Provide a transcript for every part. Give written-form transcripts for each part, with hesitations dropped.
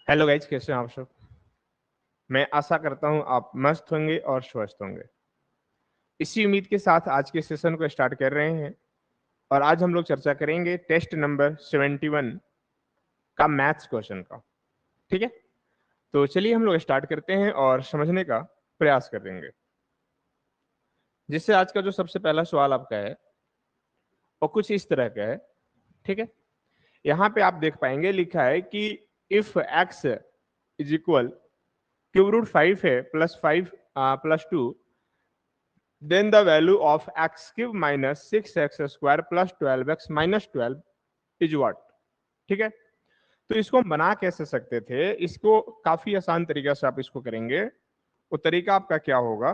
Hello guys, कैसे हैं आप सब। मैं आशा करता हूं आप मस्त होंगे और स्वस्थ होंगे। इसी उम्मीद के साथ आज के सेशन को स्टार्ट कर रहे हैं और आज हम लोग चर्चा करेंगे टेस्ट नंबर 71 का मैथ्स क्वेश्चन का। ठीक है, तो चलिए हम लोग स्टार्ट करते हैं और समझने का प्रयास करेंगे। जिससे आज का जो सबसे पहला सवाल आपका है वो कुछ इस तरह का है। ठीक है, यहाँ पे आप देख पाएंगे लिखा है कि if x is equal cube root 5 है +5 + 2, then the value of x cube minus 6x square plus 12x minus 12 is what। ठीक है, तो इसको हम बना कैसे सकते थे, इसको काफी आसान तरीका से आप इसको करेंगे। वो तरीका आपका क्या होगा,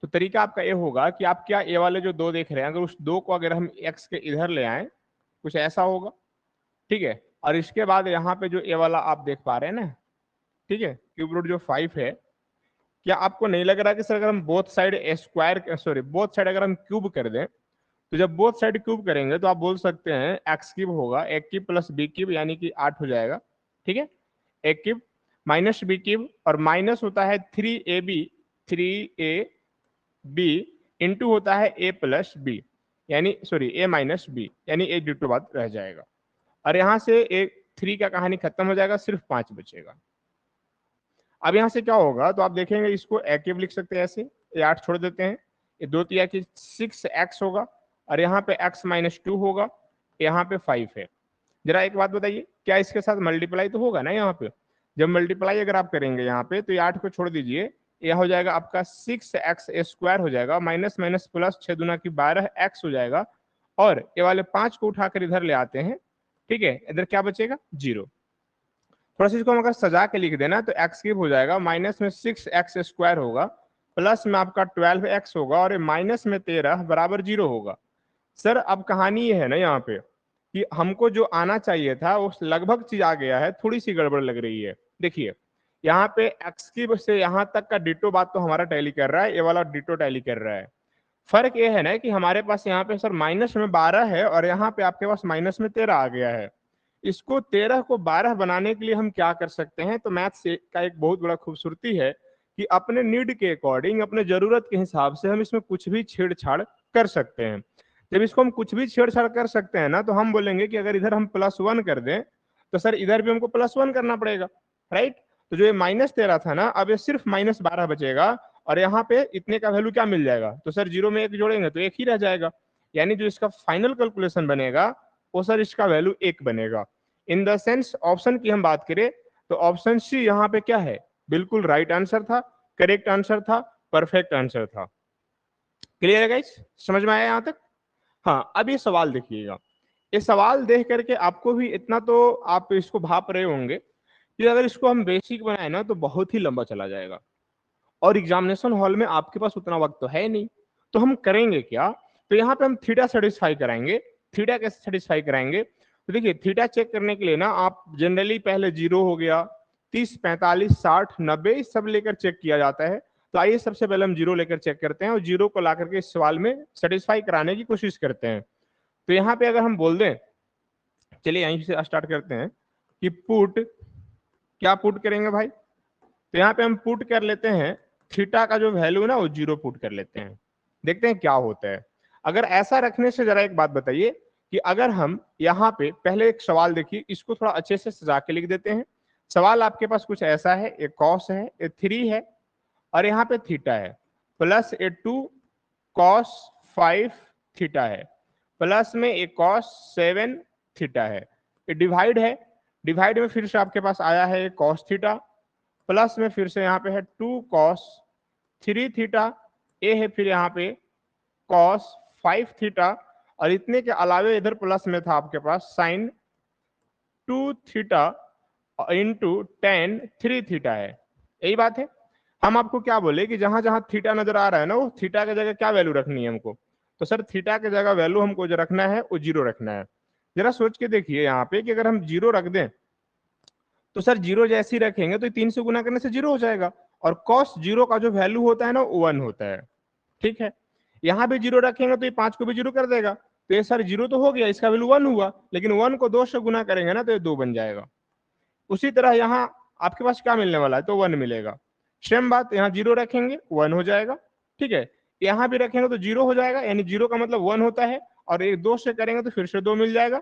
तो तरीका आपका ये होगा कि आप क्या ये वाले जो दो देख रहे हैं, अगर उस दो को अगर हम x के इधर ले आए, कुछ ऐसा होगा। ठीक है, और इसके बाद यहाँ पे जो ये वाला आप देख पा रहे हैं ना, ठीक है, क्यूब रूट जो 5 है, क्या आपको नहीं लग रहा कि सर अगर हम बोथ साइड बोथ साइड अगर हम क्यूब कर दें, तो जब बोथ साइड क्यूब करेंगे तो आप बोल सकते हैं एक्स क्यूब होगा ए क्यूब प्लस बी क्यूब यानी कि 8 हो जाएगा। ठीक है, ए क्यूब माइनस बी क्यूब और माइनस होता है 3ab इंटू होता है ए प्लस बी यानी ए माइनस बी यानी ए डिटो बाद रह जाएगा। और यहाँ से ए 3 का कहानी खत्म हो जाएगा, सिर्फ 5 बचेगा। अब यहाँ से क्या होगा, तो आप देखेंगे इसको ए क्यूब लिख सकते हैं ऐसे, ये 8 छोड़ देते हैं, ये 2 तिया की 6x होगा और यहाँ पे x माइनस 2 होगा, यहाँ पे 5 है। जरा एक बात बताइए, क्या इसके साथ मल्टीप्लाई तो होगा ना यहाँ पे। जब मल्टीप्लाई अगर आप करेंगे यहाँ पे, तो ये 8 को छोड़ दीजिए, यह हो जाएगा आपका 6x² हो जाएगा, माइनस माइनस प्लस 6 दूना की 12x हो जाएगा। और ये वाले 5 को उठाकर इधर ले आते हैं। ठीक है, इधर क्या बचेगा, 0। थोड़ा सा इसको हम अगर सजा के लिख देना तो एक्स क्यूब हो जाएगा, माइनस में 6x² होगा, प्लस में आपका 12x होगा और माइनस में 13 बराबर 0 होगा। सर अब कहानी ये है ना यहाँ पे कि हमको जो आना चाहिए था वो लगभग चीज आ गया है, थोड़ी सी गड़बड़ लग रही है। देखिए यहाँ पे एक्स क्यूब से यहाँ तक का डिटो बात तो हमारा टैली कर रहा है, ये वाला डिटो टैली कर रहा है। फर्क ये है ना कि हमारे पास यहाँ पे सर माइनस में 12 है और यहाँ पे आपके पास माइनस में 13 आ गया है। इसको 13 को 12 बनाने के लिए हम क्या कर सकते हैं, तो मैथ्स का एक बहुत बड़ा खूबसूरती है कि अपने नीड के अकॉर्डिंग, अपने जरूरत के हिसाब से हम इसमें कुछ भी छेड़छाड़ कर सकते हैं। जब इसको हम कुछ भी छेड़छाड़ कर सकते हैं ना, तो हम बोलेंगे कि अगर इधर हम +1 कर दें तो सर इधर भी हमको +1 करना पड़ेगा, राइट। तो जो ये -13 था ना, अब ये सिर्फ -12 बचेगा और यहाँ पे इतने का वैल्यू क्या मिल जाएगा, तो सर 0 में 1 जोड़ेंगे तो 1 ही रह जाएगा, यानी जो इसका फाइनल कैलकुलेशन बनेगा वो सर इसका वैल्यू 1 बनेगा। इन द सेंस ऑप्शन की हम बात करें तो ऑप्शन सी यहाँ पे क्या है, बिल्कुल राइट आंसर था, करेक्ट आंसर था, परफेक्ट आंसर था। क्लियर है गाइस, समझ में आया यहाँ तक। हाँ, अब ये सवाल देखिएगा, ये सवाल देख करके आपको भी इतना तो आप इसको भाप रहे होंगे कि अगर इसको हम बेसिक बनाए ना तो बहुत ही लंबा चला जाएगा और एग्जामिनेशन हॉल में आपके पास उतना वक्त तो है नहीं। तो हम करेंगे क्या, तो यहाँ पे हम थीटा सेटिस्फाई कराएंगे। थीटा कैसे सेटिस्फाई कराएंगे, तो देखिए थीटा चेक करने के लिए ना आप जनरली पहले 0 हो गया, 30, 45, 60, 90 सब लेकर चेक किया जाता है। तो आइए सबसे पहले हम 0 लेकर चेक करते हैं और 0 को ला करके इस सवाल में सेटिस्फाई कराने की कोशिश करते हैं। तो यहाँ पे अगर हम बोल दें, चलिए यहीं से स्टार्ट करते हैं कि पुट, क्या पुट करेंगे भाई, तो यहाँ पे हम पुट कर लेते हैं थीटा का जो वैल्यू ना वो 0 पुट कर लेते हैं, देखते हैं क्या होता है। अगर ऐसा रखने से जरा एक बात बताइए कि अगर हम यहाँ पे पहले एक सवाल देखिए, इसको थोड़ा अच्छे से सजा के लिख देते हैं। सवाल आपके पास कुछ ऐसा है, एक कॉस है, एक 3 है और यहाँ पे थीटा है, प्लस ए 2 कॉस 5 थीटा है, प्लस में एक कॉस 7 थीटा है। ये डिवाइड है, डिवाइड में फिर से आपके पास आया है कॉस थीटा, प्लस में फिर से यहाँ पे है 2 कॉस 3 थीटा, ए है फिर यहाँ पे कॉस 5 थीटा और इतने के अलावे इधर प्लस में था आपके पास sine 2 theta into tan 3 theta है। यही बात है। हम आपको क्या बोले कि जहां जहां थीटा नजर आ रहा है ना, वो थीटा की जगह क्या वैल्यू रखनी है हमको, तो सर थीटा की जगह वैल्यू हमको जो रखना है वो 0 रखना है। जरा सोच के देखिए यहाँ पे कि अगर हम 0 रख दें तो सर 0 जैसे ही रखेंगे तो 3 से गुना करने से 0 हो जाएगा और कॉस 0 का जो वैल्यू होता है ना 1 होता है। ठीक है, यहाँ भी 0 रखेंगे तो ये 5 को भी 0 कर देगा, तो ये सर 0 तो हो गया, इसका वैल्यू 1 हुआ, लेकिन 1 को 2 से गुना करेंगे ना तो ये 2 बन जाएगा। उसी तरह यहाँ आपके पास क्या मिलने वाला है, तो 1 मिलेगा। सेम बात यहाँ 0 रखेंगे 1 हो जाएगा, ठीक है। यहाँ भी रखेंगे तो 0 हो जाएगा, यानी 0 का मतलब 1 होता है, और एक 2 से करेंगे तो फिर से 2 मिल जाएगा।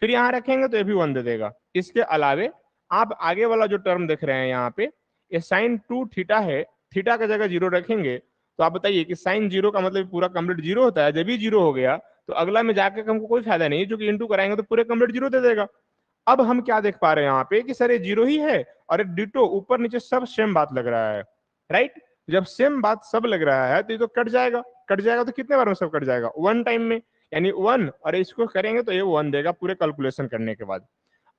फिर यहाँ रखेंगे तो ये भी 1 दे देगा। इसके अलावे आप आगे वाला जो टर्म देख रहे हैं यहाँ पे, ये साइन 2 थीटा है, थीटा की जगह 0 रखेंगे तो आप बताइए कि साइन 0 का मतलब पूरा कंप्लीट 0 होता है। जब भी 0 हो गया तो अगला में जाके हमको कोई फायदा नहीं है, क्योंकि इंटू कराएंगे तो पूरे कंप्लीट 0 दे देगा। अब हम क्या देख पा रहे हैं यहाँ पे कि सर ये 0 ही है और एक डिटो ऊपर नीचे सब सेम बात लग रहा है, राइट। जब सेम बात सब लग रहा है तो ये तो कट जाएगा, कट जाएगा तो कितने बार में सब कट जाएगा, 1 टाइम में, यानी 1, और इसको करेंगे तो ये 1 देगा पूरे कैलकुलेशन करने के बाद।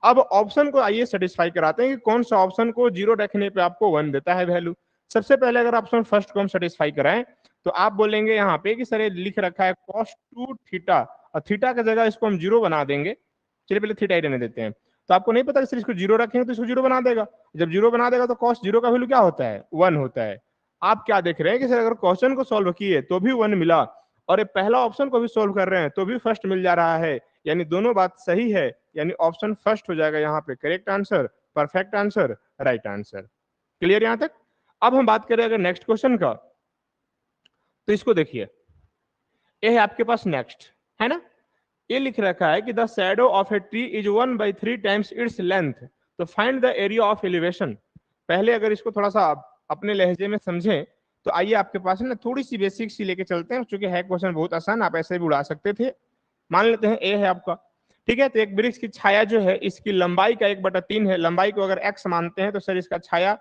अब ऑप्शन को आइए सेटिस्फाई कराते हैं कि कौन सा ऑप्शन को 0 रखने पे आपको 1 देता है वैल्यू। सबसे पहले अगर ऑप्शन फर्स्ट को हम सेटिस्फाई कराएं तो आप बोलेंगे यहाँ पे कि सर ये लिख रखा है cos 2 थीटा, और थीटा की जगह इसको हम 0 बना देंगे। चलिए पहले थीटा ही रहने देते हैं। तो आपको नहीं पता कि सर इसको 0 रखेंगे तो इसको 0 बना देगा। जब 0 बना देगा तो cos 0 का वैल्यू क्या होता है, 1 होता है। आप क्या देख रहे हैं कि सर अगर क्वेश्चन को सॉल्व किए तो भी 1 मिला, और ये पहला ऑप्शन को भी सॉल्व कर रहे हैं तो भी फर्स्ट मिल जा रहा है, यानी दोनों बात सही है, यानी ऑप्शन फर्स्ट हो जाएगा यहाँ पे correct answer, perfect answer, right answer. Clear यहाँ तक। अब हम बात करें अगर नेक्स्ट क्वेश्चन का, तो इसको देखिए, ये है आपके पास नेक्स्ट, है ना। ये लिख रखा है कि the shadow of a tree is 1/3 times its length, तो find the area of elevation. पहले अगर इसको थोड़ा सा अपने लहजे में समझें तो आइए आपके पास है ना थोड़ी सी बेसिक सी लेके चलते हैं, क्योंकि है क्वेश्चन बहुत आसान, आप ऐसे भी उड़ा सकते थे। मान लेते हैं ए है आपका, ठीक है। तो एक वृक्ष की छाया जो है इसकी लंबाई का 1/3 है, लंबाई को अगर x मानते हैं तो सर इसका छाया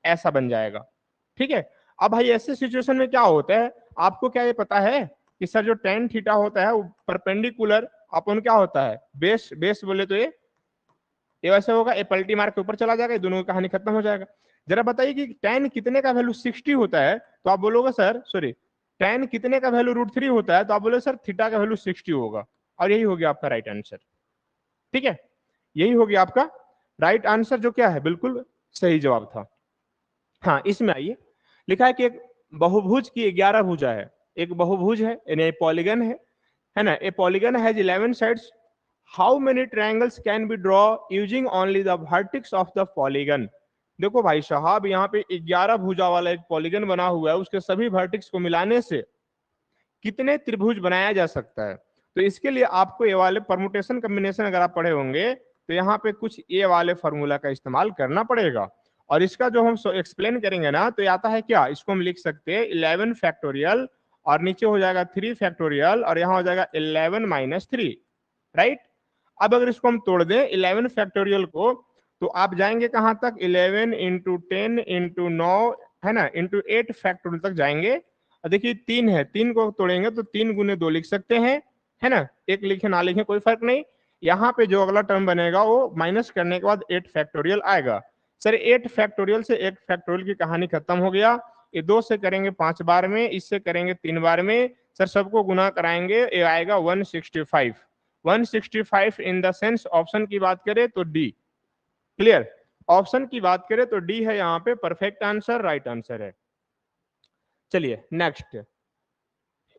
ऐसा बन जाएगा, ठीक है। अब भाई ऐसे सिचुएशन में क्या होता है, आपको क्या ये पता है कि सर जो tan थीटा होता है वो परपेंडिकुलर अपन क्या होता है, बेस, बेस बोले तो ये वैसे होगा, ये पलटी मार के ऊपर चला जाएगा, ये दोनों की कहानी खत्म हो जाएगा। जरा बताइए कि tan कितने का वैल्यू 60 होता है, तो आप बोलोगे सर सॉरी tan कितने का वैल्यू √3 होता है, तो आप बोलोगे सर थीटा का वैल्यू 60 होगा, और यही हो गया आपका राइट आंसर, ठीक है। यही हो गया आपका राइट आंसर, जो क्या है बिल्कुल सही जवाब था। हाँ, इसमें आइए, लिखा है कि एक बहुभुज की 11 भुजा है, एक बहुभुज है यानी पॉलीगन है ना। ए polygon has 11 sides, how many triangles can be draw using only the vertex of the polygon. देखो भाई साहब, यहाँ पे 11 भुजा वाला एक पॉलीगन बना हुआ है, उसके सभी वर्टेक्स को मिलाने से कितने त्रिभुज बनाया जा सकता है। तो इसके लिए आपको ये वाले परमुटेशन कॉम्बिनेशन अगर आप पढ़े होंगे तो यहाँ पे कुछ ये वाले फॉर्मूला का इस्तेमाल करना पड़ेगा, और इसका जो हम एक्सप्लेन करेंगे ना तो आता है क्या, इसको हम लिख सकते हैं 11 फैक्टोरियल, और नीचे हो जाएगा 3 फैक्टोरियल, और यहाँ हो जाएगा 11 - 3, राइट। अब अगर इसको हम तोड़ दें 11 फैक्टोरियल को, तो आप जाएंगे कहां तक, 11 × 10 × 9 है ना, × 8 फैक्टोरियल तक जाएंगे। देखिए 3 है, 3 को तोड़ेंगे तो 3 × 2 लिख सकते हैं, है ना, एक लिखे ना लिखे कोई फर्क नहीं। यहाँ पे जो अगला टर्म बनेगा वो माइनस करने के बाद 8 फैक्टोरियल आएगा। सर 8 फैक्टोरियल से 1 फैक्टोरियल की कहानी खत्म हो गया। ये 2 से करेंगे 5 बार में, इससे करेंगे 3 बार में, सर सबको गुना कराएंगे, ये आएगा 165। 165 इन द सेंस ऑप्शन की बात करें तो डी। क्लियर, ऑप्शन की बात करें तो डी है यहाँ पे परफेक्ट आंसर, राइट आंसर है। चलिए नेक्स्ट,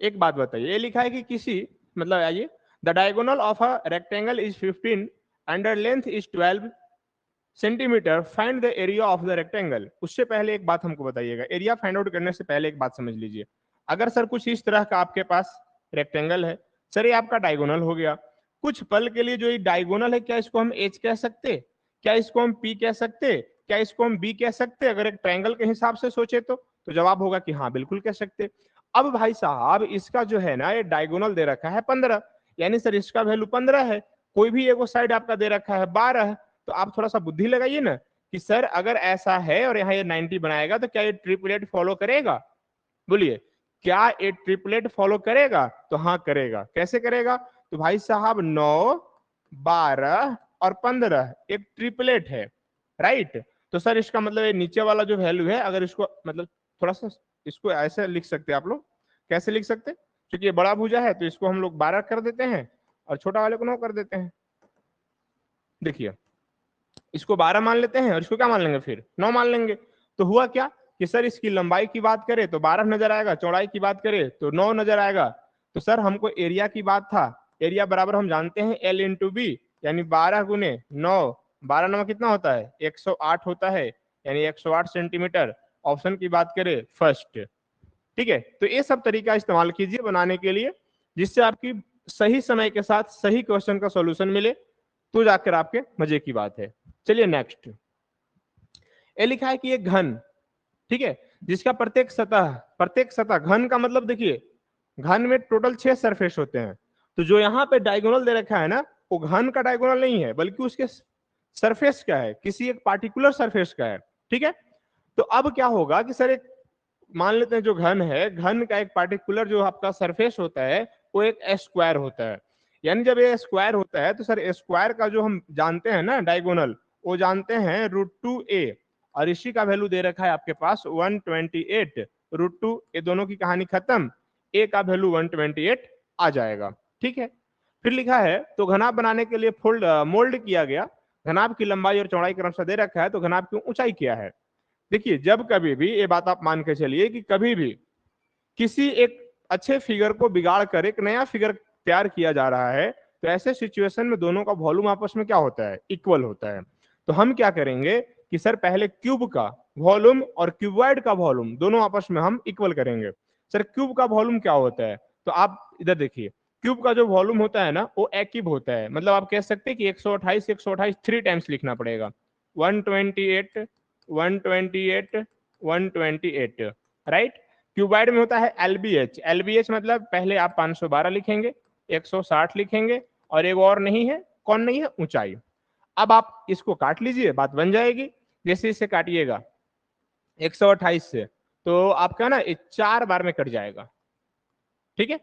एक बात बताइए, ये लिखा है कि किसी मतलब आइए, the diagonal of a rectangle is 15 and length is 12 centimetre, find the area of the rectangle. उससे पहले एक बात हमको बताइएगा, एरिया फाइंड आउट करने से पहले एक बात समझ लीजिए। अगर सर कुछ इस तरह का आपके पास रेक्टेंगल है, सर ये आपका डायगोनल हो गया, कुछ पल के लिए जो ये डायगोनल है, क्या इसको हम एच कह सकते, क्या इसको हम पी कह सकते, क्या इसको हम बी कह सकते, अगर एक ट्रायंगल के हिसाब से सोचे तो जवाब होगा कि हाँ बिल्कुल कह सकते। अब भाई साहब इसका जो है ना ये डायगोनल दे रखा है 15, यानी सर इसका वैल्यू 15 है, कोई भी एगो साइड आपका दे रखा है 12, तो आप थोड़ा सा बुद्धि लगाइए ना कि सर अगर ऐसा है और यहाँ ये 90 बनाएगा तो क्या ये ट्रिपलेट फॉलो करेगा, बोलिए क्या ये ट्रिपलेट फॉलो करेगा, तो हाँ करेगा। कैसे करेगा, तो भाई साहब 9, 12 और 15 एक ट्रिपलेट है, राइट। तो सर इसका मतलब ये नीचे वाला जो वैल्यू है, अगर इसको मतलब थोड़ा सा इसको ऐसे लिख सकते हैं आप लोग, कैसे लिख सकते, क्योंकि ये बड़ा भुजा है तो इसको हम लोग 12 कर देते हैं और छोटा वाले को 9 कर देते हैं। देखिए इसको 12 मान लेते हैं और इसको क्या मान लेंगे, फिर 9 मान लेंगे। तो हुआ क्या कि सर इसकी लंबाई की बात करें तो 12 नजर आएगा, चौड़ाई की बात करें तो 9 नजर आएगा। तो सर हमको एरिया की बात था, एरिया बराबर हम जानते हैं L इंटू बी, यानी 12 गुने 9, 12 9 कितना होता है 108 होता है, यानी 108 सेंटीमीटर। ऑप्शन की बात करें फर्स्ट। ठीक है, तो ये सब तरीका इस्तेमाल कीजिए बनाने के लिए, जिससे आपकी सही समय के साथ सही क्वेश्चन का सॉल्यूशन मिले, तो जाकर आपके मजे की बात है। चलिए नेक्स्ट, ये लिखा है कि एक घन, ठीक है, जिसका प्रत्येक सतह घन का मतलब देखिए, घन में टोटल 6 सरफेस होते हैं, तो जो यहाँ पे डायगोनल दे रखा है ना, वो घन का डायगोनल नहीं है, बल्कि उसके सरफेस का है, किसी एक पार्टिकुलर सरफेस का है। ठीक है, तो अब क्या होगा कि सर एक मान लेते हैं जो घन है, घन का एक पार्टिकुलर जो आपका सरफेस होता है वो एक स्क्वायर होता है, यानी जब ये स्क्वायर होता है तो सर स्क्वायर का जो हम जानते हैं ना डायगोनल, वो जानते हैं √2a, और इसी का वैल्यू दे रखा है आपके पास 128 √2, ये दोनों की कहानी खत्म, a का वैल्यू 128 आ जाएगा। ठीक है, फिर लिखा है तो घनाभ बनाने के लिए मोल्ड किया गया, घनाभ की लंबाई और चौड़ाई क्रमशः दे रखा है, तो घनाभ की ऊंचाई क्या है। देखिए जब कभी भी, ये बात आप मान के चलिए कि कभी भी किसी एक अच्छे फिगर को बिगाड़ कर एक नया फिगर तैयार किया जा रहा है, तो ऐसे सिचुएशन में दोनों का वॉल्यूम आपस में क्या होता है, इक्वल होता है। तो हम क्या करेंगे कि सर पहले क्यूब का वॉल्यूम और क्यूबॉइड का वॉल्यूम दोनों आपस में हम इक्वल करेंगे। सर क्यूब का वॉल्यूम क्या होता है, तो आप इधर देखिए, क्यूब का जो वॉल्यूम होता है ना वो एक क्यूब होता है, मतलब आप कह सकते हैं कि 128 3 टाइम्स लिखना पड़ेगा, 128 128 128, राइट। क्यूबाइड में होता है LBH, LBH मतलब पहले आप 512 लिखेंगे, 160 लिखेंगे, और एक और नहीं है, कौन नहीं है, ऊंचाई। अब आप इसको काट लीजिए, बात बन जाएगी। जैसे इसे काटिएगा 128 से, तो आपका ना 4 बार में कट जाएगा। ठीक है,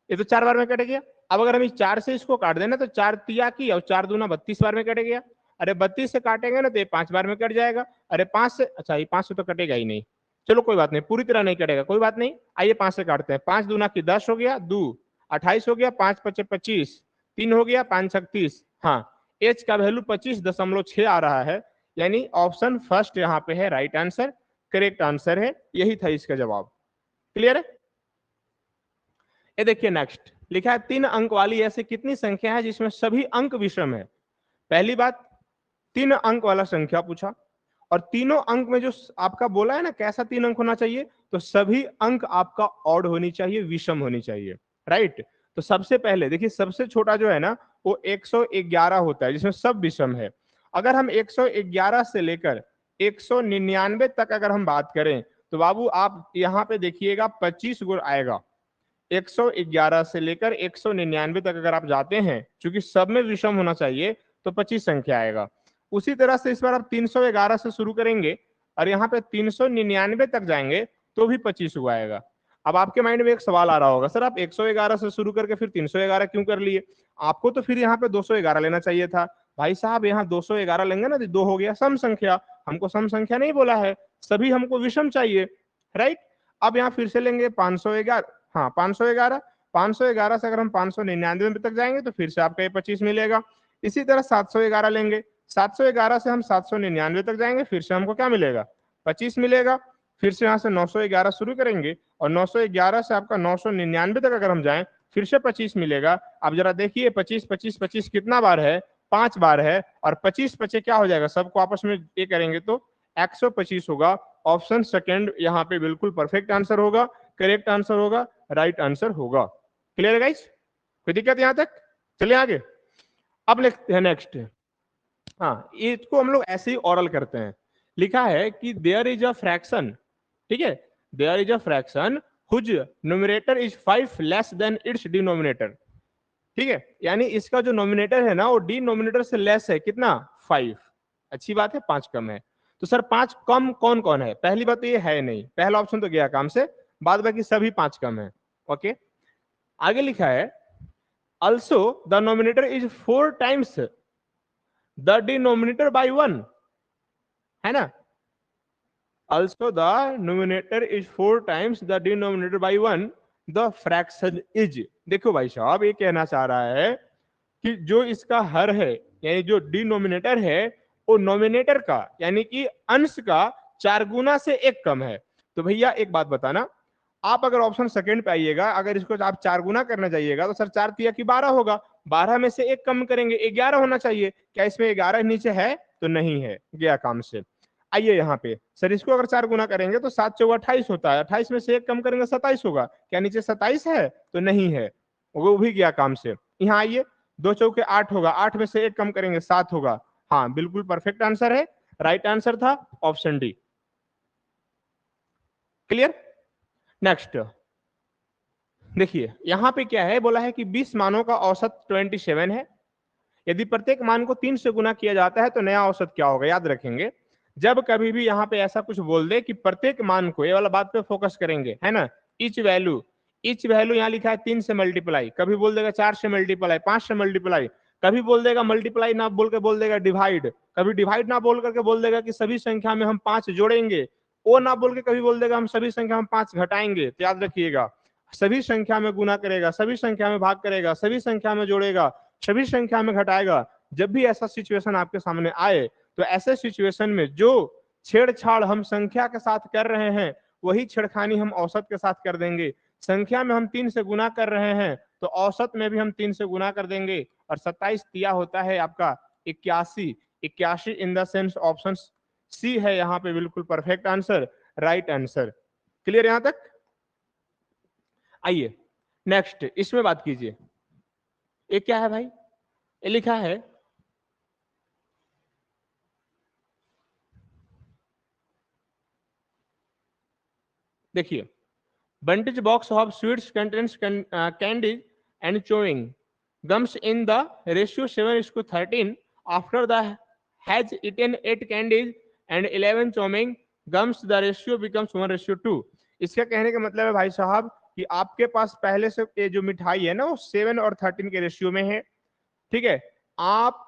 ये तो 4 बार में कट गया। अब अगर हम इस 4 से इसको काट देना तो 4 तिया की और 4 दूना 32 बार में कट गया। अरे 32 से काटेंगे ना तो ये 5 बार में कट जाएगा। अरे 5 से, अच्छा ये 5 से तो कटेगा ही नहीं, चलो कोई बात नहीं, पूरी तरह नहीं कटेगा, कोई बात नहीं। आइए 5 से काटते हैं, 5 दूना की 10 हो गया, 2 28 हो गया, 5 5 25, 3 हो गया, 5 36, हाँ एच का वैल्यू 25.6 आ रहा है, यानी ऑप्शन फर्स्ट यहाँ पे है राइट आंसर, करेक्ट आंसर है, यही था इसका जवाब। क्लियर है। ये देखिए नेक्स्ट लिखा है 3 अंक वाली ऐसी कितनी संख्या है जिसमें सभी अंक विषम है। पहली बात, 3 अंक वाला संख्या पूछा, और तीनों अंक में जो आपका बोला है ना कैसा 3 अंक होना चाहिए, तो सभी अंक आपका ऑड होनी चाहिए, विषम होनी चाहिए, राइट। तो सबसे पहले देखिए, सबसे छोटा जो है ना वो 111 होता है जिसमें सब विषम है। अगर हम 111 से लेकर 199 तक अगर हम बात करें, तो बाबू आप यहाँ पे देखिएगा 25 गुण आएगा। 111 से लेकर 199 तक अगर आप जाते हैं, क्योंकि सब में विषम होना चाहिए, तो 25 संख्या आएगा। उसी तरह से इस बार आप 311 से शुरू करेंगे और यहाँ पे 399 तक जाएंगे तो भी 25 हुआ आएगा। अब आपके माइंड में एक सवाल आ रहा होगा, सर आप 111 से शुरू करके फिर 311 क्यों कर लिए, आपको तो फिर यहाँ पे 211 लेना चाहिए था। भाई साहब यहाँ 211 लेंगे ना तो 2 हो गया सम संख्या, हमको सम संख्या नहीं बोला है, सभी हमको विषम चाहिए, राइट। अब यहाँ फिर से लेंगे 511, हाँ 511, 511 से अगर हम 599 तक जाएंगे तो फिर से आपका ये 25 मिलेगा। इसी तरह 711 लेंगे, 711 से हम 799 तक जाएंगे, फिर से हमको क्या मिलेगा, 25 मिलेगा। फिर से यहाँ से 911 शुरू करेंगे और 911 से आपका 999 तक अगर हम जाएं, फिर से 25 मिलेगा। अब जरा देखिए 25 25 25 कितना बार है, 5 बार है, और 25 25 क्या हो जाएगा, सबको आपस में ये करेंगे तो 125 होगा। ऑप्शन सेकंड यहाँ पे बिल्कुल परफेक्ट आंसर होगा, करेक्ट आंसर होगा, राइट आंसर होगा। क्लियर है गाइस, कोई दिक्कत यहाँ तक। चलिए आगे, अब लिखते हैं नेक्स्ट। हाँ इसको हम लोग ऐसे ही ऑरल करते हैं। लिखा है कि देयर इज अ फ्रैक्शन, ठीक है, there is a fraction whose numerator is 5 less than its denominator. ठीक है, यानी इसका जो नोमिनेटर है ना वो डिनोमिनेटर से लेस है, कितना, 5। अच्छी बात है, 5 कम है। तो सर 5 कम कौन कौन है, पहली बात तो ये है नहीं, पहला ऑप्शन तो गया काम से, बाद बाकी सभी 5 कम है। ओके, आगे लिखा है also the nominator is 4 times the denominator by 1, है ना। also the numerator is 4 times the denominator by 1, the fraction is, देखो भाई साहब ये कहना चाह रहा है कि जो इसका हर है, यानी जो डिनोमिनेटर है वो नोमिनेटर का यानी कि अंश का 4 गुना से 1 कम है। तो भैया एक बात बताना, आप अगर ऑप्शन सेकंड पे आइएगा, अगर इसको आप 4 गुना करना जाइएगा तो सर 4 तिया की 12 होगा, 12 में से 1 कम करेंगे 11 होना चाहिए। क्या इसमें 11 नीचे है? तो नहीं है, गया काम से। आइए यहाँ पे सर इसको अगर 4 गुना करेंगे तो 7 चौका 28 होता है, 28 में से 1 कम करेंगे 27 होगा। क्या नीचे 27 है? तो नहीं है, वो भी गया काम से। यहाँ आइए 2 चौके 8 होगा, 8 में से 1 कम करेंगे 7 होगा। हाँ बिल्कुल परफेक्ट आंसर है, राइट आंसर था ऑप्शन डी। क्लियर? नेक्स्ट देखिए यहां पे क्या है, बोला है कि 20 मानों का औसत 27 है। यदि प्रत्येक मान को 3 से गुना किया जाता है तो नया औसत क्या होगा? याद रखेंगे जब कभी भी यहाँ पे ऐसा कुछ बोल दे कि प्रत्येक मान को, ये वाला बात पे फोकस करेंगे, है ना। इच वैल्यू यहाँ लिखा है 3 से मल्टीप्लाई, कभी बोल देगा 4 से मल्टीप्लाई, 5 से मल्टीप्लाई, कभी बोल देगा मल्टीप्लाई ना बोल के बोल देगा डिवाइड, कभी डिवाइड ना बोल करके बोल देगा कि सभी संख्या में हम 5 जोड़ेंगे, ओ ना बोल के कभी बोल देगा हम सभी संख्या में 5 घटाएंगे। तो याद रखिएगा सभी संख्या में गुना करेगा, सभी संख्या में भाग करेगा, सभी संख्या में जोड़ेगा, सभी संख्या में घटाएगा। जब भी ऐसा सिचुएशन आपके सामने आए तो ऐसे सिचुएशन में जो छेड़छाड़ हम संख्या के साथ कर रहे हैं वही छेड़खानी हम औसत के साथ कर देंगे। संख्या में हम 3 से गुना कर रहे हैं तो औसत में भी हम 3 से गुना कर देंगे। और 27 दिया होता है आपका 81, 81 in the sense option C है यहाँ पे बिल्कुल perfect answer, right answer. Clear यहां तक? आइए नेक्स्ट इसमें बात कीजिए। ये क्या है भाई? ये लिखा है देखिए vintage box of sweets contents candies and chewing gums in the ratio 7:13 after the has eaten 8 candies and 11 chewing gums the ratio becomes 1:2। इसका कहने का मतलब है भाई साहब कि आपके पास पहले से ये जो मिठाई है ना वो 7 और 13 के रेशियो में है, ठीक है। आप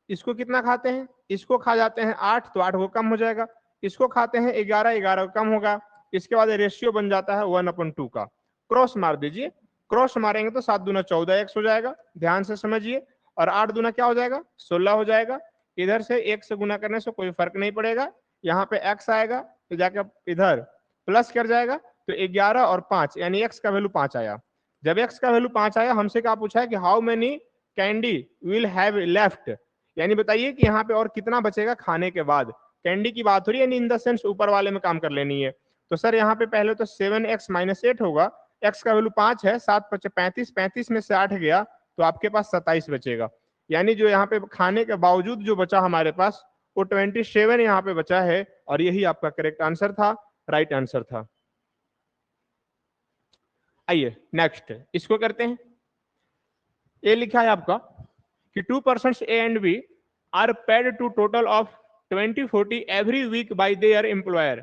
इसको कितना खाते हैं? इसको खा जाते हैं 8 तो 8 को कम हो जाएगा, इसको खाते हैं 11, 11 कम होगा, इसके बाद रेशियो बन जाता है 1/2 का। क्रॉस मार दीजिए, क्रॉस मारेंगे तो 7 दूना 14 एक्स हो जाएगा, ध्यान से समझिए। और 8 दूना क्या हो जाएगा? 16 हो जाएगा। इधर से 1 से गुना करने से कोई फर्क नहीं पड़ेगा, यहाँ पे एक्स आएगा तो जाकर इधर प्लस कर जाएगा तो 11 और 5 यानी एक्स का वैल्यू 5 आया। जब एक्स का वैल्यू 5 आया हमसे क्या पूछा है कि how many candy will have left, यानी बताइए कि यहाँ पे और कितना बचेगा खाने के बाद। कैंडी की बात हो रही है, यानी इन द सेंस ऊपर वाले में काम कर लेनी है। तो सर यहाँ पे पहले तो 7x - 8 होगा, x का वैल्यू 5 है, 7 × 5 = 35, 35 में से 8 गया तो आपके पास 27 बचेगा। यानी जो यहाँ पे खाने के बावजूद जो बचा हमारे पास वो 27 यहाँ पे बचा है और यही आपका करेक्ट आंसर था, राइट आंसर था। आइए नेक्स्ट इसको करते हैं। ये लिखा है आपका कि 2 persons A and B are paid to total of 20-40 every week by their employer,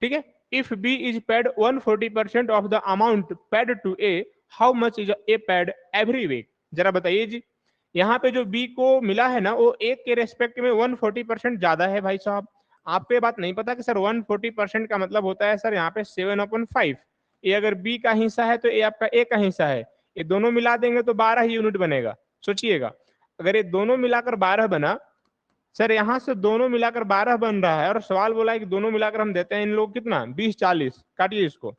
ठीक है। If B is paid 140% of the amount paid to A, how much is A paid every week? जरा बताइए जी, यहाँ पे जो B को मिला है ना वो A के रेस्पेक्ट में 140% ज्यादा है भाई साहब। आपको ये बात नहीं पता कि सर 140% का मतलब होता है सर यहाँ पे 7/5। ये अगर B का हिस्सा है तो ये आपका A का हिस्सा है, ये दोनों मिला देंगे तो 12 ही यूनिट बनेगा। सोचिएगा अगर ये दोनों मिलाकर 12 बना, सर यहाँ से दोनों मिलाकर 12 बन रहा है और सवाल बोला है कि दोनों मिलाकर हम देते हैं इन लोग कितना 20-40, काटिए इसको,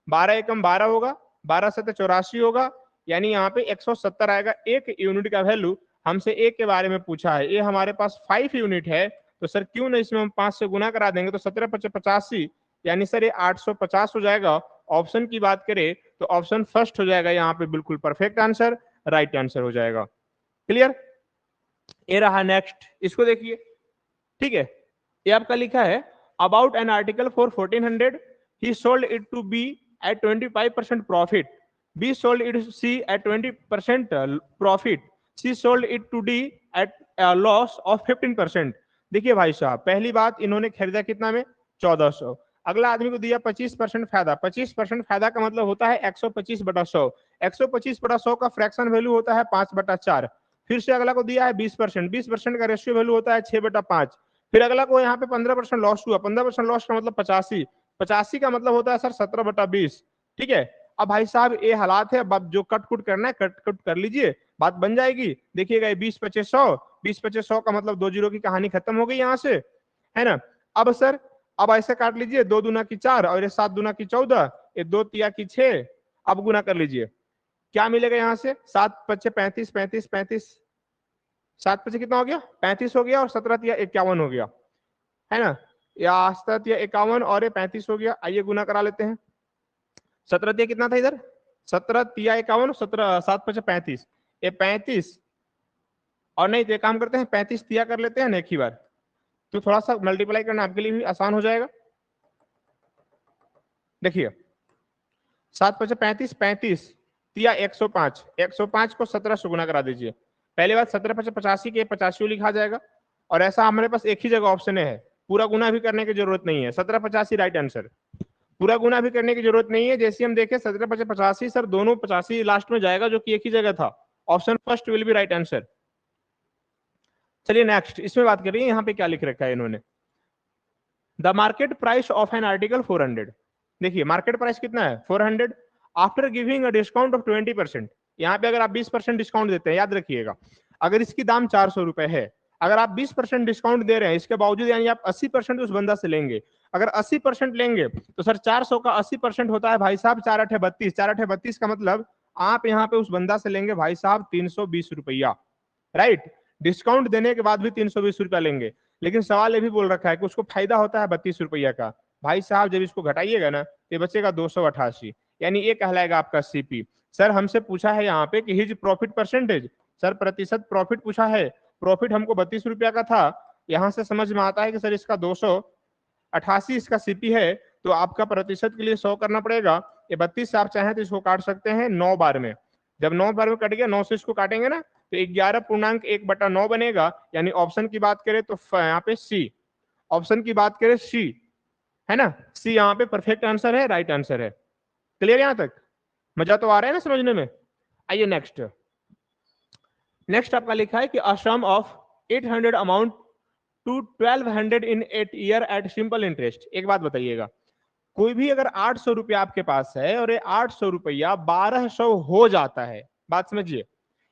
12 एकम 12 होगा, 12 से 84 होगा, यानी यहाँ पे 170 आएगा। एक यूनिट का वैल्यू हमसे एक के बारे में पूछा है, ये हमारे पास 5 यूनिट है तो सर क्यों ना इसमें हम 5 से गुना करा देंगे तो 17×5 = 85, यानी सर ये 850 हो जाएगा। ऑप्शन की बात करें तो ऑप्शन फर्स्ट हो जाएगा यहाँ पे बिल्कुल परफेक्ट आंसर, राइट आंसर हो जाएगा। क्लियर? ये रहा नेक्स्ट, इसको देखिए, ठीक है। ये आपका लिखा है about an article for 1400 he sold it to B at 25% profit, B sold it C at 20% profit, C sold it to D at loss of 15%। देखिए भाई साहब पहली बात इन्होंने खरीदा कितना में? 1400। अगला आदमी को दिया 25% फायदा, 25% फायदा का मतलब होता है 125/100, 125/100 का फ्रैक्शन वैल्यू होता है 5/4। फिर से अगला को दिया है 20%, 20% का रेशियो वैल्यू होता है 6/5। फिर अगला को यहाँ पे 15% लॉस हुआ, 15% लॉस का मतलब 85, 85 का मतलब होता है सर 17/20, ठीक है। अब भाई साहब ये हालात है, अब जो कट कुट करना है कट कुट कर लीजिए, बात बन जाएगी। देखिएगा ये 20-25-100, 20-25-100 का मतलब 2 जीरो की कहानी खत्म हो गई यहाँ से, है ना। अब सर अब ऐसे काट लीजिए, 2 दूना की 4 और ये 7 दूना की 14, ये 2 तिया की 6। अब गुना कर लीजिए, क्या मिलेगा यहाँ से, 7 पच्चे 35, 35 35, 7 पच्चे कितना हो गया 35 हो गया, और 17 तिया 51 हो गया, है ना, या 17 तिया 51 और ये 35 हो गया। आइए गुना करा लेते हैं। 17 तिया कितना था इधर, 17 तिया 51, 17 7 पच्चे 35, ये 35, और नहीं तो एक काम करते हैं 35 तिया कर लेते हैं ना एक ही बार, तो थोड़ा सा मल्टीप्लाई करना आपके लिए भी आसान हो जाएगा। देखिए 7 पचे 35, 35 तिया 105, 105 को 17 से गुना करा दीजिए। पहली बात 17 पचे 85 के 85 लिखा जाएगा, और ऐसा हमारे पास एक ही जगह ऑप्शन है, पूरा गुना भी करने की जरूरत नहीं है। 17 85 राइट आंसर, पूरा गुना भी करने की जरूरत नहीं है। जैसे हम देखें 17 पचे 85 सर दोनों 85 लास्ट में जाएगा, जो कि एक ही जगह था। Option first will be right answer. चलिए नेक्स्ट, इसमें बात करिए, यहाँ पे क्या लिख रखा है इन्होंने, the market price of an article 400। देखिए मार्केट प्राइस कितना है 400, after giving a discount of 20%। यहाँ पे अगर आप 20% डिस्काउंट देते हैं, याद रखिएगा, अगर इसकी दाम 400 रुपए है, अगर आप 20% डिस्काउंट दे रहे हैं, इसके बावजूद यानी आप 80% उस बंदा से लेंगे। अगर 80% लेंगे तो सर 400 का 80% होता है भाई साहब 4 8 32, 4 8 32 का मतलब आप यहाँ पे उस बंदा से लेंगे भाई साहब 320 रुपया, राइट। डिस्काउंट देने के बाद भी 320 रुपया लेंगे, लेकिन सवाल ये भी बोल रखा है कि उसको फायदा होता है 32 रुपया का। भाई साहब जब इसको घटाइएगा ना, ये बचेगा 288, यानी ये कहलाएगा आपका सीपी। सर हमसे पूछा है यहाँ पे कि हिज प्रॉफिट परसेंटेज, सर प्रतिशत प्रॉफिट पूछा है, प्रॉफिट हमको 32 रुपया का था, यहां से समझ में आता है कि सर इसका 288 इसका सीपी है, तो आपका प्रतिशत के लिए 100 करना पड़ेगा। ये 32 से आप चाहें तो इसको काट सकते हैं 9 बार में, जब 9 बार में कट गया 9 से इसको काटेंगे ना तो 11.1/9 बनेगा। यानी ऑप्शन की बात करें तो यहाँ पे सी, ऑप्शन की बात करें सी, है ना, सी यहाँ पे परफेक्ट आंसर है, राइट आंसर है। क्लियर यहां तक, मजा तो आ रहा है ना समझने में। आइए नेक्स्ट, नेक्स्ट आपका लिखा है कि a sum of 800 amount to 1200 in 8 year at simple interest. एक बात बताइएगा, कोई भी अगर 800 रुपया आपके पास है और ये 800 रुपया 1200 हो जाता है, बात समझिए,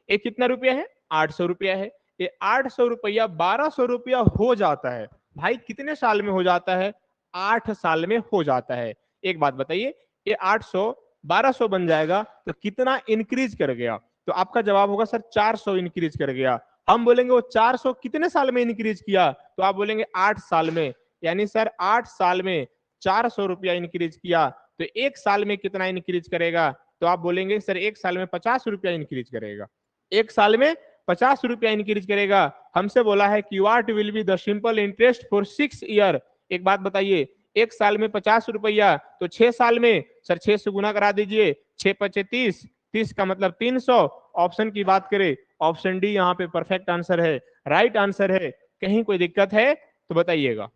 ये कितना रुपया है 800 रुपया है, ये 800 रुपया 1200 रुपया हो जाता है, भाई कितने साल में हो जाता है, 8 साल में हो जाता है। एक बात बताइए, ये 800 1200 बन जाएगा तो कितना इंक्रीज कर गया, तो आपका जवाब होगा सर 400 इंक्रीज कर गया। हम बोलेंगे वो 400 कितने साल में इंक्रीज किया, तो आप बोलेंगे 8 साल में, यानी सर 8 साल में 400 रुपया इंक्रीज किया, तो एक साल में कितना इंक्रीज करेगा, तो आप बोलेंगे सर एक साल में 50 रुपया इंक्रीज करेगा, एक साल में 50 रुपया इंक्रीज करेगा। हमसे बोला है कि what will be the simple interest for 6 year. एक बात बताइए, एक साल में 50 रुपया, तो 6 साल में सर 6 से गुना करा दीजिए, 6 पचे 30, 30 का मतलब 300। ऑप्शन की बात करें, ऑप्शन डी यहाँ पे परफेक्ट आंसर है, राइट आंसर है। कहीं कोई दिक्कत है तो बताइएगा।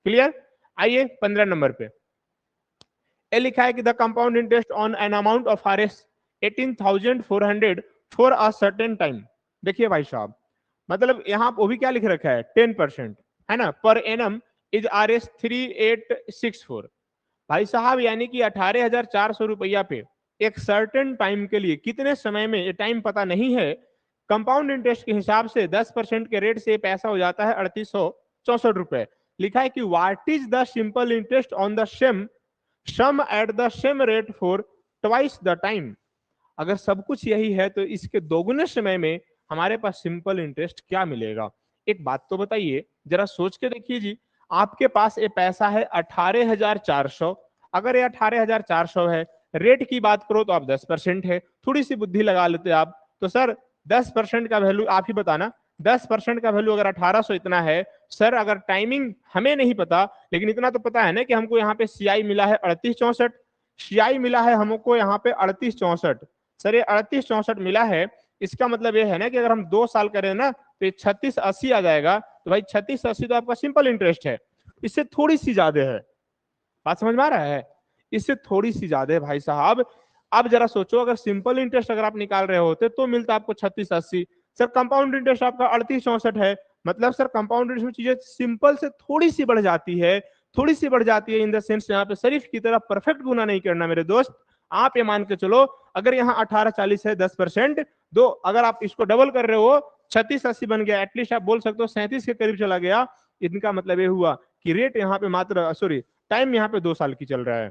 क्लियर। आइए 15 नंबर पे ए लिखा है कि the compound interest on an amount of RS 18,400 for a certain time. देखिए भाई साहब, मतलब यहाँ वो भी क्या लिख रखा है 10%, है ना, पर एनम इज RS 3864। भाई साहब यानी कि 18,400 रुपया पे एक सर्टेन टाइम के लिए, कितने समय में, ये टाइम पता नहीं है, कंपाउंड इंटरेस्ट के हिसाब से 10% के रेट से पैसा हो जाता है 3864 रुपए। लिखा है कि what is the simple interest on the same sum at the same rate for twice the time. अगर सब कुछ यही है तो इसके दोगुने समय में हमारे पास सिंपल इंटरेस्ट क्या मिलेगा। एक बात तो बताइए, जरा सोच के देखिए जी, आपके पास ये पैसा है 18,400, अगर ये 18,400 है, रेट की बात करो तो आप 10% है, थोड़ी सी बुद्धि लगा लेते आप तो सर 10% का वैल्यू आप ही बताना, 10% का वैल्यू अगर 1800 इतना है, सर अगर टाइमिंग हमें नहीं पता, लेकिन इतना तो पता है ना कि हमको यहाँ पे CI मिला है 3864, CI मिला है हमको यहाँ पे 3864। सर ये 3864 मिला है, इसका मतलब ये है ना कि अगर हम 2 साल करें ना तो ये 3680 आ जाएगा। तो भाई 3680 तो आपका सिंपल इंटरेस्ट है, इससे थोड़ी सी ज्यादा है, बात समझ में आ रहा है, इससे थोड़ी सी ज्यादा है भाई साहब। अब जरा सोचो, अगर सिंपल इंटरेस्ट अगर आप निकाल रहे होते तो मिलता आपको 3680, सर कंपाउंड इंटरेस्ट आपका 3864 है, मतलब सर कंपाउंड इंटरेस्ट में चीजें सिंपल से थोड़ी सी बढ़ जाती है, थोड़ी सी बढ़ जाती है इन द सेंस यहाँ पे शरीफ की तरह परफेक्ट गुना नहीं करना मेरे दोस्त। आप ये मान के चलो, अगर यहाँ 1840 है 10%, दो अगर आप इसको डबल कर रहे हो 3680 बन गया, एटलीस्ट आप बोल सकते हो 37 के करीब चला गया। इनका मतलब ये हुआ कि रेट यहाँ पे मात्र टाइम यहाँ पे 2 साल की चल रहा है।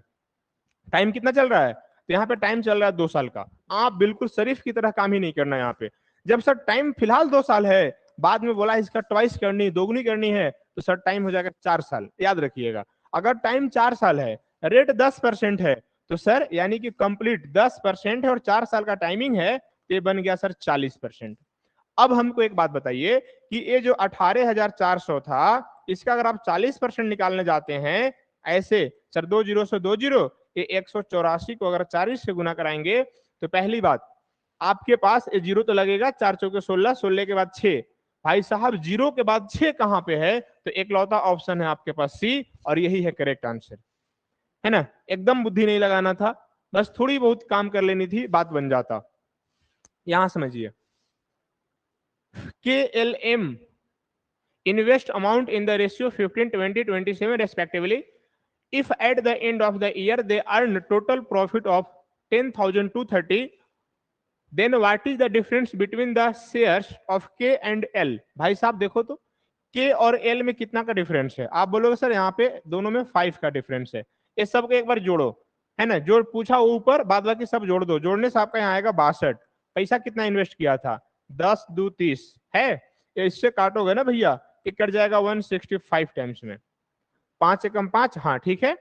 टाइम कितना चल रहा है? तो यहाँ पे टाइम चल रहा है 2 साल का। आप बिल्कुल शरीफ की तरह काम ही नहीं करना है यहाँ पे। जब सर टाइम फिलहाल 2 साल है, बाद में बोला इसका ट्वाइस करनी, दोगुनी करनी है, तो सर टाइम हो जाएगा 4 साल। याद रखिएगा, अगर टाइम 4 साल है, रेट 10% है, तो सर यानी कि कंप्लीट 10% है और 4 साल का टाइमिंग है, तो ये बन गया सर 40%। अब हमको एक बात बताइए कि ये जो 18,400 था, इसका अगर आप 40% निकालने जाते हैं ऐसे, सर 2 जीरो से 2 जीरो, ये 184 को अगर 40 से गुना कराएंगे, तो पहली बात आपके पास ये जीरो तो लगेगा, 4 चौके 16, 16 के बाद 6। भाई साहब जीरो के बाद 6 कहां पे है? तो एकलौता ऑप्शन है आपके पास सी, और यही है करेक्ट आंसर, है ना। एकदम बुद्धि नहीं लगाना था, बस थोड़ी बहुत काम कर लेनी थी, बात बन जाता। यहां समझिए, KLM invest amount in the ratio 15, 20, 27 respectively. If at the end of the year they earn total profit of 10,230, then what is the difference between the shares of K and L? भाई साहब देखो तो K और L में कितना का difference है? आप बोलोगे सर यहाँ पे दोनों में 5 का डिफरेंस है। ये सबको एक बार जोड़ो, है ना, जो पूछा ऊपर, बाद बाकी सब जोड़ दो। जोड़ने से आपका यहाँ आएगा 62। पैसा कितना इन्वेस्ट किया था? 10 2 30 है। इससे काटोगे ना भैया, ये कट जाएगा 165 टाइम्स में। 5 एकम 5, हाँ ठीक है।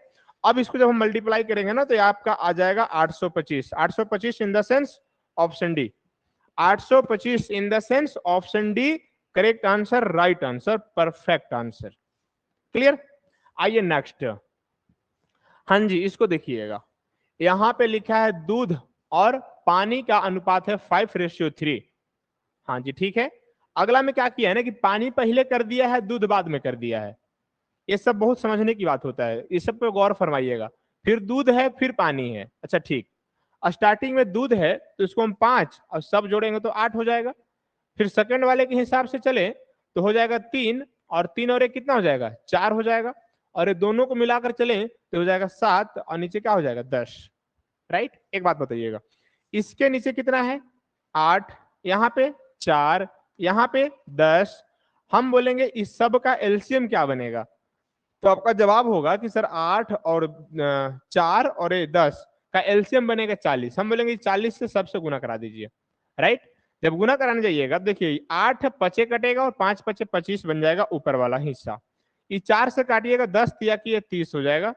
अब इसको जब हम मल्टीप्लाई करेंगे ना, तो आपका आ जाएगा 825। 825 इन the sense option D. 825 in the sense option D correct answer, right answer, perfect answer. Clear? आइए नेक्स्ट। हाँ जी, इसको देखिएगा, यहां पे लिखा है दूध और पानी का अनुपात है 5:3। हाँ जी ठीक है। अगला में क्या किया है ना कि पानी पहले कर दिया है, दूध बाद में कर दिया है। ये सब बहुत समझने की बात होता है, इस सब पे गौर फरमाइएगा। फिर दूध है, फिर पानी है, अच्छा ठीक। स्टार्टिंग में दूध है तो इसको हम 5 और सब जोड़ेंगे तो 8 हो जाएगा। फिर सेकंड वाले के हिसाब से चले तो हो जाएगा 3, और 3 और 1 कितना हो जाएगा? 4 हो जाएगा। और ये दोनों को मिलाकर चले तो हो जाएगा 7, और नीचे क्या हो जाएगा? 10। राइट? एक बात बताइएगा, इसके नीचे कितना है? 8, यहाँ पे 4, यहाँ पे 10। हम बोलेंगे इस सब का एलसीएम क्या बनेगा? तो आपका जवाब होगा कि सर 8 और 4 और 10 का एलसीएम बनेगा 40। हम बोलेंगे 40 से सबसे गुना करा दीजिए। राइट? जब गुना कराने जाइएगा, देखिए 8 पचे कटेगा और 5 पचे 25 बन जाएगा ऊपर वाला हिस्सा। ये 4 से काटिएगा 10 तिया की 30 हो जाएगा।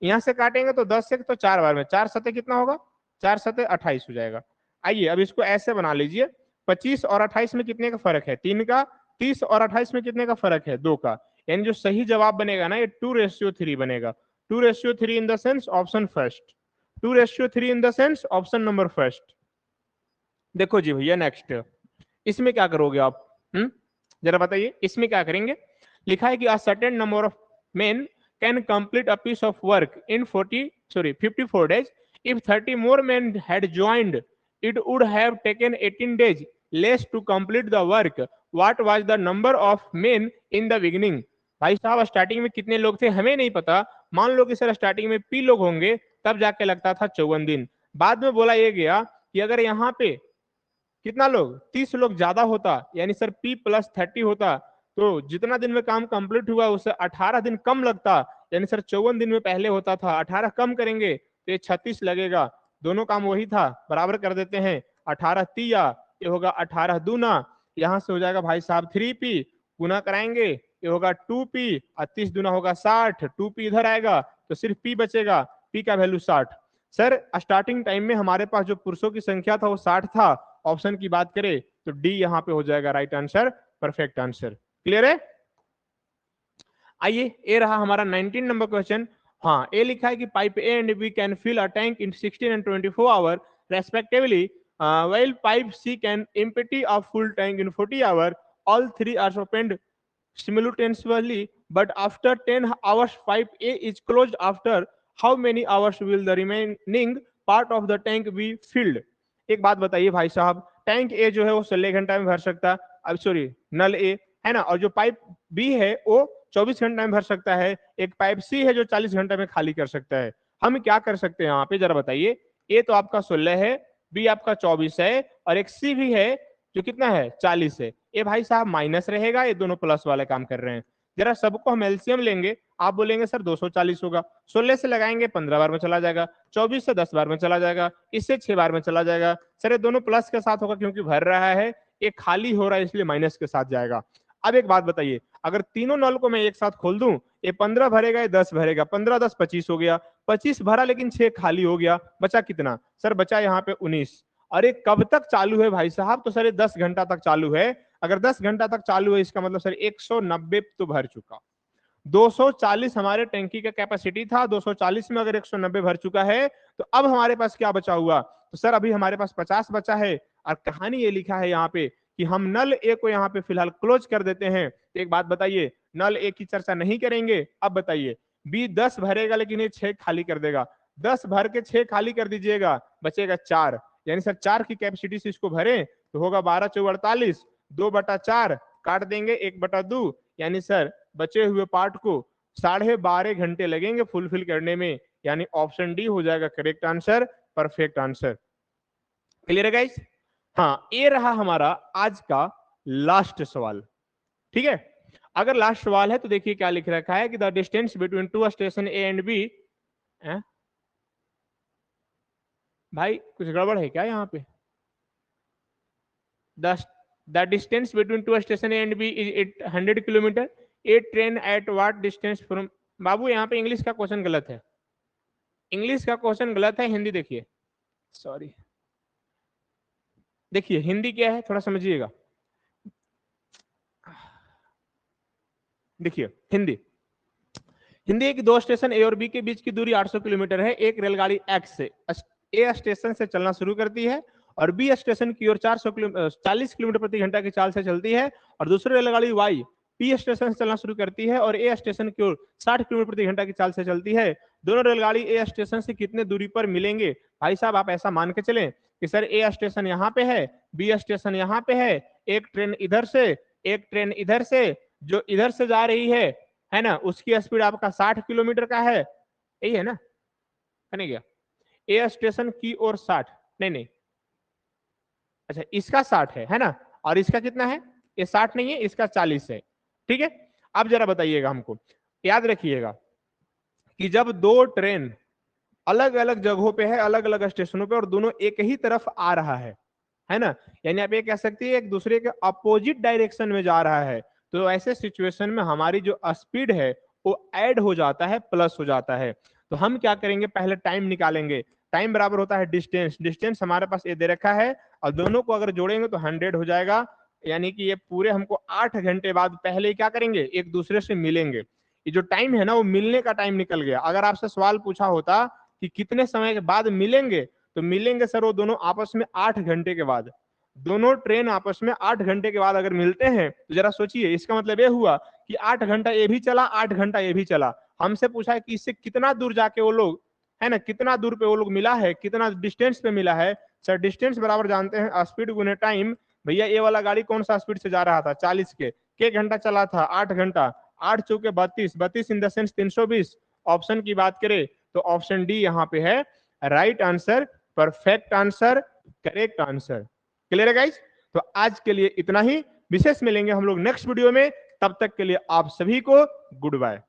यहां से काटेंगे तो 10 से तो 4 बार में 4 सते कितना होगा? 4 सते 28 हो जाएगा। आइए अब इसको ऐसे बना लीजिए, 25 और 28 में कितने का फर्क है? 3 का। 30 और 28 में कितने का फर्क है? 2 का। यानी जो सही जवाब बनेगा ना, ये 2:3 बनेगा। 2:3 इन the sense option first. 2:3 in the sense option number first. देखो जी भैया नेक्स्ट, इसमें क्या करोगे आप? जरा बताइए, इसमें क्या करेंगे? लिखा है कि a certain number of men can complete a piece of work in 54 days. If 30 more men had joined, it would have taken 18 days less to complete the work. What was the number of men in the beginning? भाई साहब starting में कितने लोग थे हमें नहीं पता। मान लो कि सर स्टार्टिंग में पी लोग होंगे, तब जाके लगता था 54 दिन। बाद में बोला ये गया कि अगर यहाँ पे कितना लोग, 30 लोग ज्यादा होता, यानी सर P + 30 होता, तो जितना दिन में काम कंप्लीट हुआ उससे 18 दिन कम लगता। यानी सर 54 दिन में पहले होता था, 18 कम करेंगे तो ये 36 लगेगा। दोनों काम वही था, बराबर कर देते हैं। 18 तिया, ये होगा 18 दूना, यहां से हो जाएगा भाई साहब 3P, गुना कराएंगे ये होगा 2P, और 30 दूना होगा 60, 2P इधर आएगा तो सिर्फ P बचेगा, P का वैल्यू 60। सर स्टार्टिंग टाइम में हमारे पास जो पुरुषों की संख्या था वो 60 था। ऑप्शन की बात करें तो डी यहां पे हो जाएगा right answer, perfect answer. Clear है? आइए ए रहा हमारा 19 नंबर क्वेश्चन। हाँ, ए लिखा है कि pipe A and B can fill a tank in 16 and 24 hours respectively, while pipe C can empty a full tank in 40 hours. All three are opened simultaneously, but after 10 hours pipe A is closed. After how many hours will the remaining part of the tank be filled? एक बात बताइए भाई साहब, tank ए जो है वो 16 घंटा में भर सकता है, अब सॉरी नल ए है ना, और जो पाइप बी है वो 24 घंटा में भर सकता है। एक पाइप सी है जो 40 घंटा में खाली कर सकता है। हम क्या कर सकते हैं यहाँ पे, जरा बताइए। ए तो आपका 16 है, बी आपका 24 है, और एक सी भी है जो कितना है 40 है। ये भाई साहब माइनस रहेगा, ये दोनों प्लस वाले काम कर रहे हैं। जरा सबको हम एलसीएम लेंगे, आप बोलेंगे सर 240 होगा, 16 से लगाएंगे 15 बार में चला जाएगा, 24 से 10 बार में चला जाएगा, इससे 6 बार में चला जाएगा। सर ये दोनों प्लस के साथ होगा क्योंकि भर रहा है, ये खाली हो रहा है इसलिए माइनस के साथ जाएगा। अब एक बात बताइए, अगर तीनों नल को मैं एक साथ खोल दूं, ये 15 भरेगा, ये 10 भरेगा, 15 10 25 हो गया, 25 भरा लेकिन 6 खाली हो गया, बचा कितना सर? बचा यहाँ पे 19। अरे कब तक चालू है भाई साहब? तो सर ये 10 घंटा तक चालू है। अगर 10 घंटा तक चालू है इसका मतलब सर 190 तो भर चुका। 240 हमारे टैंकी का कैपेसिटी था, 240 में अगर 190 भर चुका है तो अब हमारे पास क्या बचा हुआ? तो सर अभी हमारे पास 50 बचा है। और कहानी ये लिखा है यहाँ पे कि हम नल ए को यहाँ पे फिलहाल क्लोज कर देते हैं। तो एक बात बताइए, नल ए की चर्चा नहीं करेंगे। अब बताइए, बी 10 भरेगा लेकिन ये 6 खाली कर देगा, 10 भर के 6 खाली कर दीजिएगा, बचेगा 4, यानी सर 4 की कैपेसिटी से इसको भरे तो होगा 12 × 4 = 48, 2/4 काट देंगे 1/2, यानी सर बचे हुए पार्ट को 12.5 घंटे लगेंगे फुलफिल करने में, यानी ऑप्शन डी हो जाएगा correct answer, perfect answer. Clear है गाइस? हाँ, ये रहा हमारा आज का लास्ट सवाल। ठीक है, अगर लास्ट सवाल है तो देखिए क्या लिख रखा है कि the distance between two station A and B. भाई कुछ गड़बड़ है क्या यहाँ पे? The distance between two station A and B is 100 kilometre. A train at what distance from. बाबू यहाँ पे इंग्लिश का क्वेश्चन गलत है, इंग्लिश का क्वेश्चन गलत है, हिंदी देखिए, सॉरी देखिए हिंदी क्या है थोड़ा समझिएगा। देखिए हिंदी, हिंदी है कि दो स्टेशन ए और बी के बीच की दूरी 800 किलोमीटर है। एक रेलगाड़ी एक्स से ए स्टेशन से चलना शुरू करती है और बी स्टेशन की ओर 40 किलोमीटर प्रति घंटा की चाल से चलती है, और दूसरी रेलगाड़ी वाई पी स्टेशन से चलना शुरू करती है और ए स्टेशन की ओर 60 किलोमीटर प्रति घंटा की चाल से चलती है। दोनों रेलगाड़ी ए स्टेशन से कितने दूरी पर मिलेंगे? भाई साहब आप ऐसा मान के चलें कि सर ए स्टेशन यहाँ पे है, बी स्टेशन यहाँ पे है, एक ट्रेन इधर से, एक ट्रेन इधर से, जो इधर से जा रही है ना, उसकी स्पीड आपका 60 किलोमीटर का है, यही है ना? नहीं गया ए स्टेशन की ओर 60, नहीं अच्छा इसका 60 है ना, और इसका कितना है? ये 60 नहीं है, इसका 40 है। ठीक है, अब जरा बताइएगा हमको, याद रखिएगा कि जब दो ट्रेन अलग अलग जगहों पे है, अलग अलग स्टेशनों पे, और दोनों एक ही तरफ आ रहा है ना, यानी आप ये कह सकते हैं एक दूसरे के अपोजिट डायरेक्शन में जा रहा है, तो ऐसे सिचुएशन में हमारी जो स्पीड है वो ऐड हो जाता है, प्लस हो जाता है। तो हम क्या करेंगे, पहले टाइम निकालेंगे। टाइम बराबर होता है डिस्टेंस, डिस्टेंस हमारे पास ये दे रखा है, और दोनों को अगर जोड़ेंगे तो 100 हो जाएगा, यानी कि ये पूरे हमको 8 घंटे बाद पहले क्या करेंगे, एक दूसरे से मिलेंगे। ये जो टाइम है ना, वो मिलने का टाइम निकल गया। अगर आपसे सवाल पूछा होता कि कितने समय के बाद मिलेंगे, तो मिलेंगे सर वो दोनों आपस में 8 घंटे के बाद। दोनों ट्रेन आपस में 8 घंटे के बाद अगर मिलते हैं तो जरा सोचिए, इसका मतलब ये हुआ कि 8 घंटा ये भी चला, 8 घंटा ये भी चला। हमसे पूछा है कि इससे कितना दूर जाके वो लोग, है ना, कितना दूर पे वो लोग मिला है, कितना डिस्टेंस पे मिला है। सर डिस्टेंस बराबर जानते हैं स्पीड गुने टाइम। भैया ये वाला गाड़ी कौन सा स्पीड से जा रहा था, 40 के घंटा चला था, 8 घंटा, 8 चौके 32, 32 इन द सेंस 320। ऑप्शन की बात करें तो ऑप्शन डी यहाँ पे है right answer, perfect answer, correct answer. Clear है गाइस? तो आज के लिए इतना ही, विशेष मिलेंगे हम लोग नेक्स्ट वीडियो में, तब तक के लिए आप सभी को गुड बाय।